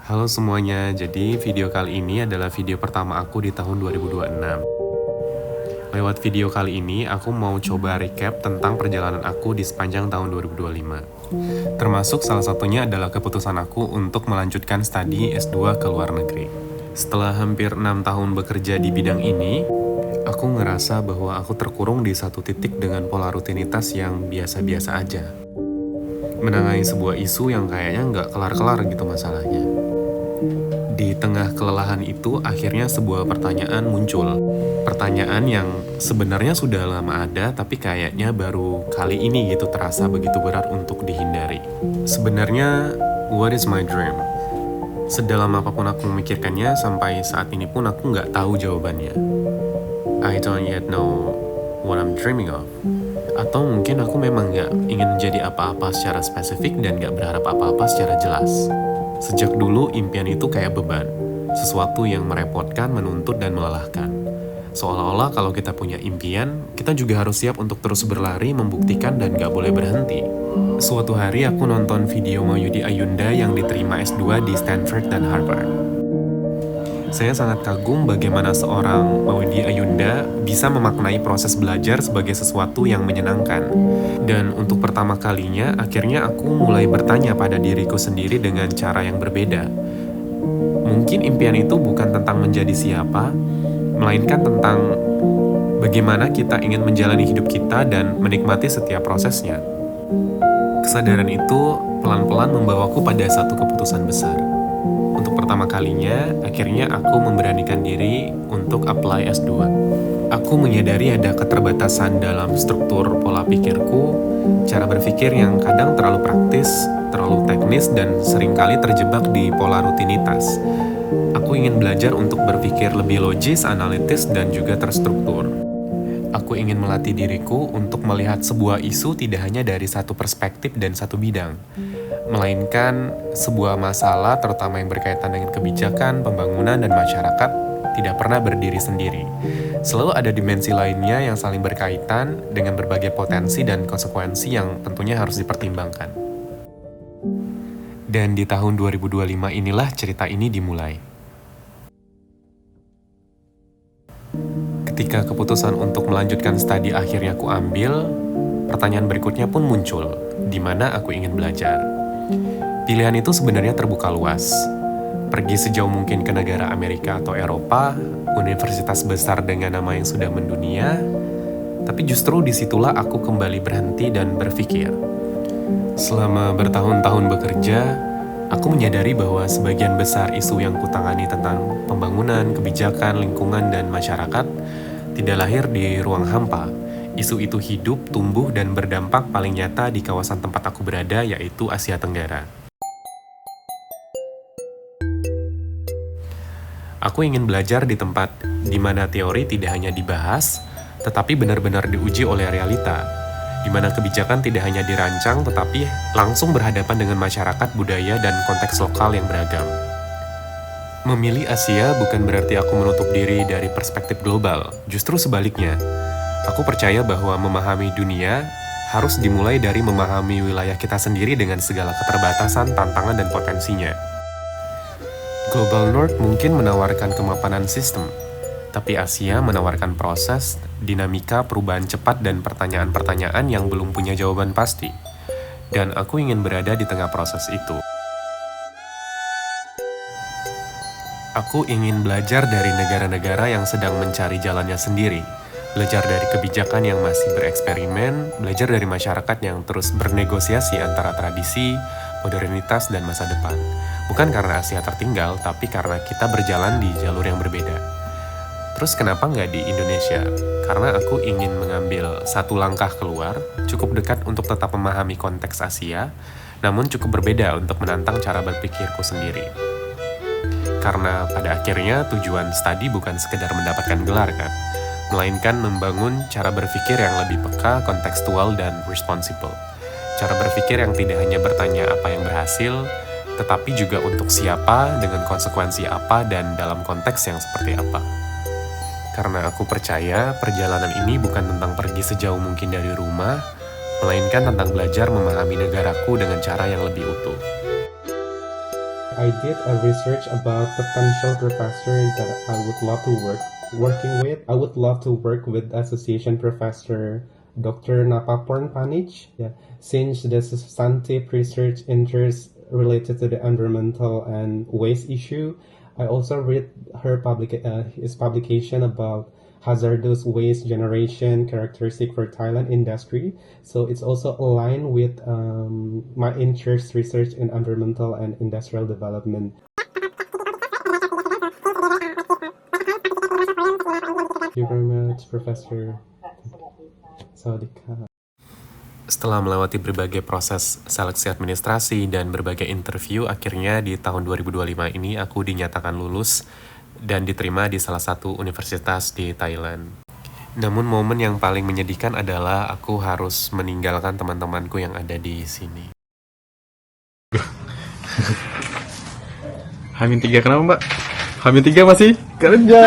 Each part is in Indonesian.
Halo semuanya, jadi video kali ini adalah video pertama aku di tahun 2026. Lewat video kali ini, aku mau coba recap tentang perjalanan aku di sepanjang tahun 2025. Termasuk salah satunya adalah keputusan aku untuk melanjutkan studi S2 ke luar negeri. Setelah hampir 6 tahun bekerja di bidang ini, aku ngerasa bahwa aku terkurung di satu titik dengan pola rutinitas yang biasa-biasa aja. Menangani sebuah isu yang kayaknya nggak kelar-kelar gitu masalahnya. Di tengah kelelahan itu, akhirnya sebuah pertanyaan muncul. Pertanyaan yang sebenarnya sudah lama ada, tapi kayaknya baru kali ini gitu terasa begitu berat untuk dihindari. Sebenarnya, what is my dream? Sedalam apapun aku memikirkannya, sampai saat ini pun aku nggak tahu jawabannya. I don't yet know what I'm dreaming of. Atau mungkin aku memang nggak ingin menjadi apa-apa secara spesifik dan nggak berharap apa-apa secara jelas. Sejak dulu, impian itu kayak beban. Sesuatu yang merepotkan, menuntut, dan melelahkan. Seolah-olah kalau kita punya impian, kita juga harus siap untuk terus berlari, membuktikan, dan gak boleh berhenti. Suatu hari aku nonton video Maudy Ayunda yang diterima S2 di Stanford dan Harvard. Saya sangat kagum bagaimana seorang Maudy Ayunda bisa memaknai proses belajar sebagai sesuatu yang menyenangkan. Dan untuk pertama kalinya, akhirnya aku mulai bertanya pada diriku sendiri dengan cara yang berbeda. Mungkin impian itu bukan tentang menjadi siapa, melainkan tentang bagaimana kita ingin menjalani hidup kita dan menikmati setiap prosesnya. Kesadaran itu pelan-pelan membawaku pada satu keputusan besar. Untuk pertama kalinya, akhirnya aku memberanikan diri untuk apply S2. Aku menyadari ada keterbatasan dalam struktur pola pikirku, cara berpikir yang kadang terlalu praktis, terlalu teknis, dan seringkali terjebak di pola rutinitas. Aku ingin belajar untuk berpikir lebih logis, analitis, dan juga terstruktur. Aku ingin melatih diriku untuk melihat sebuah isu tidak hanya dari satu perspektif dan satu bidang, melainkan sebuah masalah terutama yang berkaitan dengan kebijakan, pembangunan, dan masyarakat tidak pernah berdiri sendiri. Selalu ada dimensi lainnya yang saling berkaitan dengan berbagai potensi dan konsekuensi yang tentunya harus dipertimbangkan. Dan di tahun 2025 inilah cerita ini dimulai. Ketika keputusan untuk melanjutkan studi akhirnya aku ambil, pertanyaan berikutnya pun muncul, di mana aku ingin belajar. Pilihan itu sebenarnya terbuka luas. Pergi sejauh mungkin ke negara Amerika atau Eropa, universitas besar dengan nama yang sudah mendunia, tapi justru disitulah aku kembali berhenti dan berpikir. Selama bertahun-tahun bekerja, aku menyadari bahwa sebagian besar isu yang kutangani tentang pembangunan, kebijakan, lingkungan, dan masyarakat tidak lahir di ruang hampa. Isu itu hidup, tumbuh, dan berdampak paling nyata di kawasan tempat aku berada, yaitu Asia Tenggara. Aku ingin belajar di tempat di mana teori tidak hanya dibahas, tetapi benar-benar diuji oleh realita, di mana kebijakan tidak hanya dirancang, tetapi langsung berhadapan dengan masyarakat, budaya, dan konteks lokal yang beragam. Memilih Asia bukan berarti aku menutup diri dari perspektif global, justru sebaliknya. Aku percaya bahwa memahami dunia harus dimulai dari memahami wilayah kita sendiri dengan segala keterbatasan, tantangan, dan potensinya. Global North mungkin menawarkan kemapanan sistem, tapi Asia menawarkan proses, dinamika, perubahan cepat, dan pertanyaan-pertanyaan yang belum punya jawaban pasti. Dan aku ingin berada di tengah proses itu. Aku ingin belajar dari negara-negara yang sedang mencari jalannya sendiri, belajar dari kebijakan yang masih bereksperimen, belajar dari masyarakat yang terus bernegosiasi antara tradisi, modernitas, dan masa depan. Bukan karena Asia tertinggal, tapi karena kita berjalan di jalur yang berbeda. Terus kenapa nggak di Indonesia? Karena aku ingin mengambil satu langkah keluar, cukup dekat untuk tetap memahami konteks Asia, namun cukup berbeda untuk menantang cara berpikirku sendiri. Karena pada akhirnya tujuan studi bukan sekedar mendapatkan gelar kan, melainkan membangun cara berpikir yang lebih peka, kontekstual, dan responsible. Cara berpikir yang tidak hanya bertanya apa yang berhasil, tetapi juga untuk siapa, dengan konsekuensi apa, dan dalam konteks yang seperti apa. Karena aku percaya perjalanan ini bukan tentang pergi sejauh mungkin dari rumah, melainkan tentang belajar memahami negaraku dengan cara yang lebih utuh. I did a research about potential professor that I would love to working with. I would love to work with Association Professor Dr. Napaporn Panich. Yeah, since the substantive research interests related to the environmental and waste issue. I also read his publication about hazardous waste generation characteristic for Thailand industry. So it's also aligned with my interest research in environmental and industrial development. Thank you very much, Professor. Sawadika. Setelah melewati berbagai proses seleksi administrasi dan berbagai interview, akhirnya di tahun 2025 ini aku dinyatakan lulus dan diterima di salah satu universitas di Thailand. Namun momen yang paling menyedihkan adalah aku harus meninggalkan teman-temanku yang ada di sini. Hamin 3 kenapa mbak? Hamin 3 masih kerja.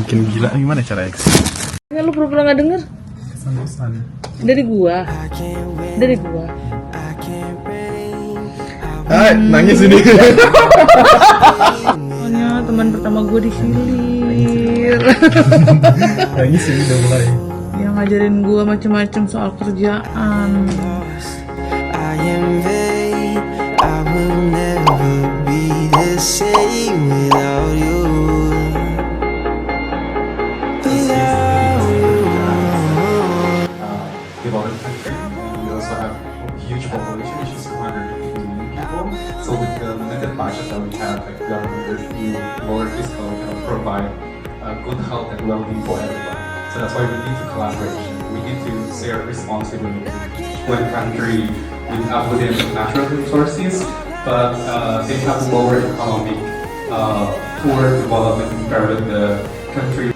Mungkin gila gimana cara exit? Lu pura-pura gak denger? Dari gua. Hai, nangis ini. Soalnya teman pertama gua disilir. Nangis ini udah mulai. Yang ngajarin gua macam-macam soal kerjaan. I am vain, I will never be the same without you. Developed country. We also have a huge population, which is 250 million people. So with the limited budget that we have, like government review, lower fiscal, can provide good health and well-being for everyone. So that's why we need to collaboration. We need to share responsibility. One country with abundant natural resources, but they have lower economic poor development compared with the country